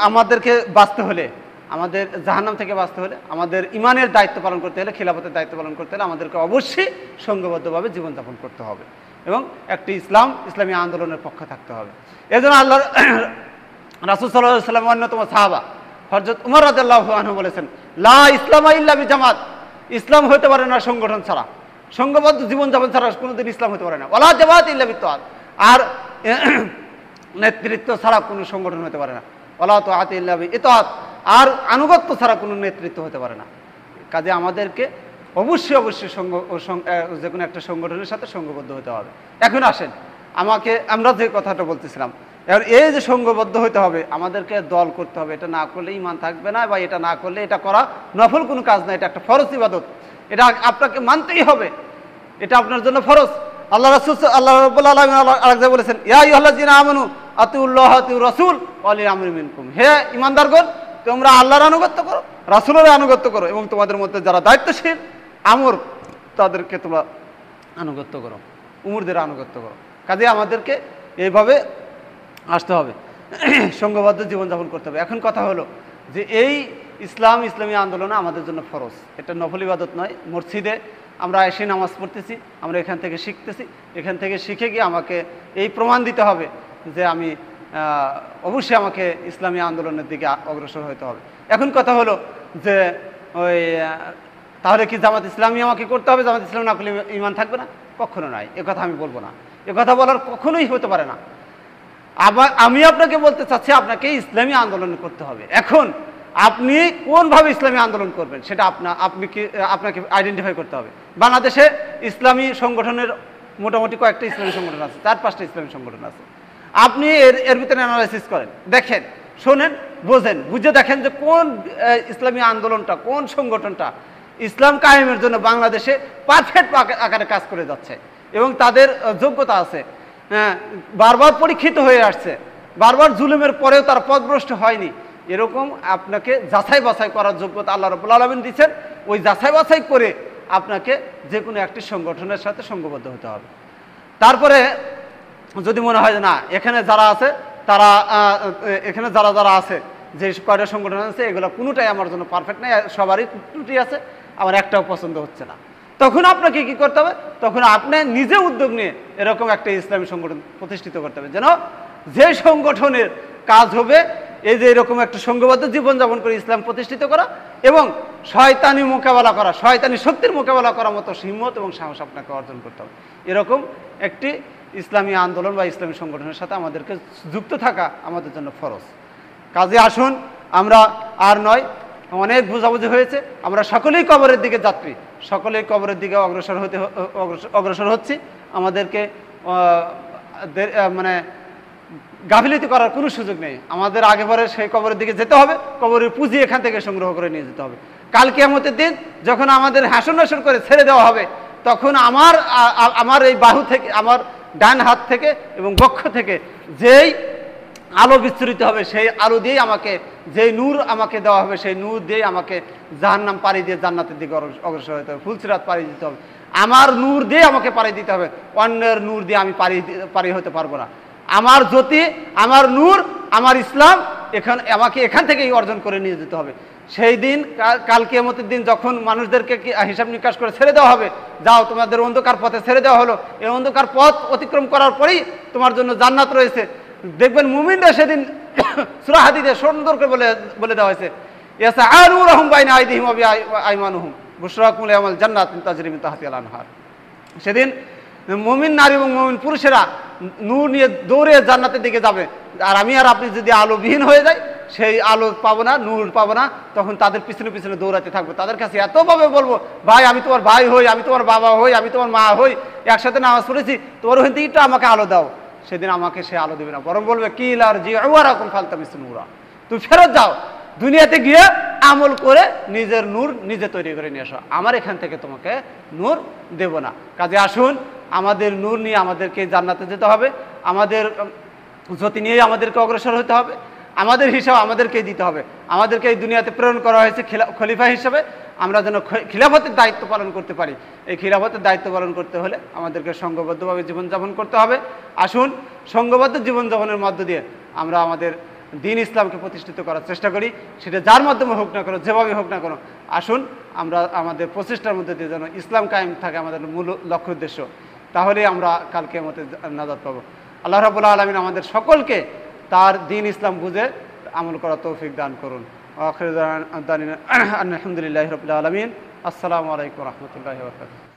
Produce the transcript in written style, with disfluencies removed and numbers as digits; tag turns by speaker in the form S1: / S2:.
S1: আমাদেরকে বাঁচতে হলে, আমাদের জাহান্নাম থেকে বাঁচতে হলে, আমাদের ইমানের দায়িত্ব পালন করতে হলে, খিলাফতের দায়িত্ব পালন করতে হলে আমাদেরকে অবশ্যই সংঘবদ্ধভাবে জীবনযাপন করতে হবে এবং একটি ইসলামী আন্দোলনের পক্ষে থাকতে হবে। এজন্য আল্লাহ রাসূল সাল্লাল্লাহু আলাইহি ওয়াসাল্লামের অন্যতম সাহাবা হযরত উমর রাদিয়াল্লাহু আনহু বলেছেন, লা ইসলামা ইল্লা বিজামাত, ইসলাম হতে পারে না সংগঠন ছাড়া, সংঘবদ্ধ জীবনযাপন ছাড়া কোনোদিন ইসলাম হতে পারে না। ওয়ালা জামাত ইল্লা বিত্তাআত, আর নেতৃত্ব ছাড়া কোনো সংগঠন হতে পারে না। ওয়ালা তাআত ইল্লা বিইতাআত, আর আনুগত্য ছাড়া কোনো নেতৃত্ব হতে পারে না। কাজে আমাদেরকে অবশ্যই যে কোনো একটা সংগঠনের সাথে সংঘবদ্ধ হতে হবে। এখন আসেন, আমরা যে কথাটা বলতেছিলাম, এবার এই যে সংঘবদ্ধ হতে হবে, আমাদেরকে দল করতে হবে। এটা না করলে ঈমান থাকবে না, বা এটা না করলে এটা করা নফল কোনো কাজ না, এটা একটা ফরজ ইবাদত, এটা আপনাকে মানতেই হবে, এটা আপনার জন্য ফরজ। আল্লাহ রাব্বুল আলামিন আরেক জায়গায় বলেছেন, ইয়া আইয়ুহাল্লাযীনা আমানু আতিউল্লাহ ওয়া আতিউর রাসূল ওয়া উলিল আমরি মিনকুম, হে ঈমানদারগণ, তোমরা আল্লাহর আনুগত্য করো, রাসূলের আনুগত্য করো, এবং তোমাদের মধ্যে যারা দায়িত্বশীল আমর তাদেরকে তোমরা আনুগত্য করো, উমরদের আনুগত্য করো। কাজে আমাদেরকে এইভাবে আসতে হবে, সংঘবদ্ধ জীবনযাপন করতে হবে। এখন কথা হলো যে এই ইসলামী আন্দোলন আমাদের জন্য ফরজ, এটা নফল ইবাদত নয়। মসজিদে আমরা এসে নামাজ পড়তেছি, আমরা এখান থেকে শিখতেছি, এখান থেকে শিখে গিয়ে আমাকে এই প্রমাণ দিতে হবে যে আমি অবশ্যই আমাকে ইসলামী আন্দোলনের দিকে অগ্রসর হতে হবে। এখন কথা হলো যে তাহলে কি জামাত ইসলামী আমাকে করতে হবে? জামাত ইসলামী না করলে ঈমান থাকবে না? কখনো নয়, কথা আমি বলবো না, কথা বলার কখনোই হতে পারে না। আমি আপনাকে বলতে চাচ্ছি, আপনাকে ইসলামী আন্দোলন করতে হবে। এখন আপনি কোনভাবে ইসলামী আন্দোলন করবেন সেটা আপনাকে আইডেন্টিফাই করতে হবে। বাংলাদেশে ইসলামী সংগঠনের মোটামুটি কয়েকটা ইসলামী সংগঠন আছে, 4-5টা ইসলামী সংগঠন আছে। আপনি এর ভিতরে অ্যানালাইসিস করেন, দেখেন, শোনেন, বোঝেন, বুঝে দেখেন যে কোন ইসলামী আন্দোলনটা, কোন সংগঠনটা ইসলাম কায়েমের জন্য বাংলাদেশে পারফেক্ট আকারে কাজ করে যাচ্ছে এবং তাদের যোগ্যতা আছে, বারবার পরীক্ষিত হয়ে আসছে, বারবার জুলুমের পরেও তারা পথভ্রষ্ট হয়নি। এরকম আপনাকে যাচাই বাছাই করার যোগ্যতা আল্লাহ রাব্বুল আলামিন দিচ্ছেন। ওই যাচাই বাছাই করে আপনাকে যে কোনো একটি সংগঠনের সাথে সংঘবদ্ধ হতে হবে। তারপরে যদি মনে হয় যে না, এখানে যারা আছে, যে কয়টা সংগঠন আছে, এগুলো কোনোটাই আমার জন্য পারফেক্ট নেই, সবারই ত্রুটি আছে, আমার একটাও পছন্দ হচ্ছে না, তখন আপনাকে কি করতে হবে? তখন আপনি নিজে উদ্যোগ নিয়ে এরকম একটা ইসলামী সংগঠন প্রতিষ্ঠিত করতে হবে, যেন যে সংগঠনের কাজ হবে এই যে এরকম একটা সংঘবদ্ধ জীবনযাপন করে ইসলাম প্রতিষ্ঠিত করা এবং শয়তানি মোকাবেলা করা, শয়তানি শক্তির মোকাবেলা করার মতো হিম্মত এবং সাহস আপনাকে অর্জন করতে হবে। এরকম একটি ইসলামী আন্দোলন বা ইসলামী সংগঠনের সাথে আমাদেরকে যুক্ত থাকা আমাদের জন্য ফরজ। কাজে আসুন, আমরা আর নয়, অনেক বোঝাবুঝি হয়েছে, আমরা সকলেই কবরের দিকে যাত্রী, সকলেই কবরের দিকে অগ্রসর হচ্ছি। আমাদেরকে মানে গাফিলতি করার কোনো সুযোগ নেই। আমাদের আগে পরে সেই কবরের দিকে যেতে হবে, কবরের পুঁজি এখান থেকে সংগ্রহ করে নিয়ে যেতে হবে। কাল কিয়ামতের দিন যখন আমাদের হাসন নাসন করে ছেড়ে দেওয়া হবে, তখন আমার এই বাহু থেকে, আমার ডান হাত থেকে এবং বক্ষ থেকে যেই আলো বিস্তৃত হবে, সেই আলো দিয়েই আমাকে, যেই নূর আমাকে দেওয়া হবে, সেই নূর দিয়েই আমাকে জাহান্নাম পাড়ি দিয়ে জান্নাতের দিকে অগ্রসর হতে হবে, ফুলসিরাত পাড়ি দিতে হবে। আমার নূর দিয়ে আমাকে পাড়ি দিতে হবে, অন্যের নূর দিয়ে আমি পাড়ি হতে পারবো না। আমার জ্যোতি, আমার নূর, আমার ইসলাম আমাকে এখান থেকেই অর্জন করে নিয়ে যেতে হবে। সেই দিন, কাল কিয়ামতের দিন, যখন মানুষদেরকে হিসাব নিকাশ করে ছেড়ে দেওয়া হবে, যাও তোমাদের অন্ধকার পথে ছেড়ে দেওয়া হলো, এই অন্ধকার পথ অতিক্রম করার পরেই তোমার জন্য জান্নাত রয়েছে। দেখবেন মুমিনরা সেদিন সূরা হাদীদে সুন্দর করে বলে দেওয়া হয়েছে, ইয়াসআনুরহুম বাইনা আইদিহিম ওয়া বিআইমানুহুম বুশরাকুম লিয়াউমিল জান্নাতিন তাজরি মিন তাহতিহাল আনহার। সেদিন মুমিন নারী এবং মুমিন পুরুষেরা নূর নিয়ে দৌড়ে জান্নাতের দিকে যাবে, আর আমি আর আপনি যদি আলোবিহীন হয়ে যাই, সেই আলো পাবো না, নূর পাবো না, তখন তাদের পিছনে পিছনে দৌড়াতে থাকবো। তাদের কাছে এতভাবে বলবো, ভাই আমি তোমার ভাই হই, আমি তোমার বাবা হই, আমি তোমার মা হই, একসাথে নামাজ পড়েছি, তোমার ওখান থেকে আমাকে আলো দাও। সেদিন আমাকে সে আলো দেবে না, বরং বলবে কি লারজিউরাকুম ফালতামিসু নূরা, তুমি ফেরত যাও, দুনিয়াতে গিয়ে আমল করে নিজের নূর নিজে তৈরি করে নিয়ে আসো, আমার এখান থেকে তোমাকে নূর দেব না। কাজে আসুন, আমাদের নূর নিয়ে আমাদেরকে জান্নাতে যেতে হবে, আমাদের জ্যোতি নিয়ে আমাদেরকে অগ্রসর হতে হবে, আমাদের হিসাব আমাদেরকেই দিতে হবে। আমাদেরকে এই দুনিয়াতে প্রেরণ করা হয়েছে খলিফা হিসেবে, আমরা যেন খিলাফতের দায়িত্ব পালন করতে পারি। এই খিলাফতের দায়িত্ব পালন করতে হলে আমাদেরকে সংঘবদ্ধভাবে জীবনযাপন করতে হবে। আসুন, সংঘবদ্ধ জীবনযাপনের মধ্য দিয়ে আমরা আমাদের দিন ইসলামকে প্রতিষ্ঠিত করার চেষ্টা করি, সেটা যার মাধ্যমে হোক না কেন, যেভাবে হোক না কেন। আসুন আমরা আমাদের প্রচেষ্টার মধ্যে দিয়ে যেন ইসলাম কায়েম থাকে আমাদের মূল লক্ষ্য উদ্দেশ্য, তাহলেই আমরা কাল কিয়ামতে নাজাত পাবো। আল্লাহ রাব্বুল আলামিন আমাদের সকলকে তার দিন ইসলাম বুঝে আমল করার তৌফিক দান করুন। আখির দাওয়ানা আলহামদুলিল্লাহি রাব্বিল আলামিন। আসসালামু আলাইকুম ওয়া রাহমাতুল্লাহি ওয়া বারাকাতুহু।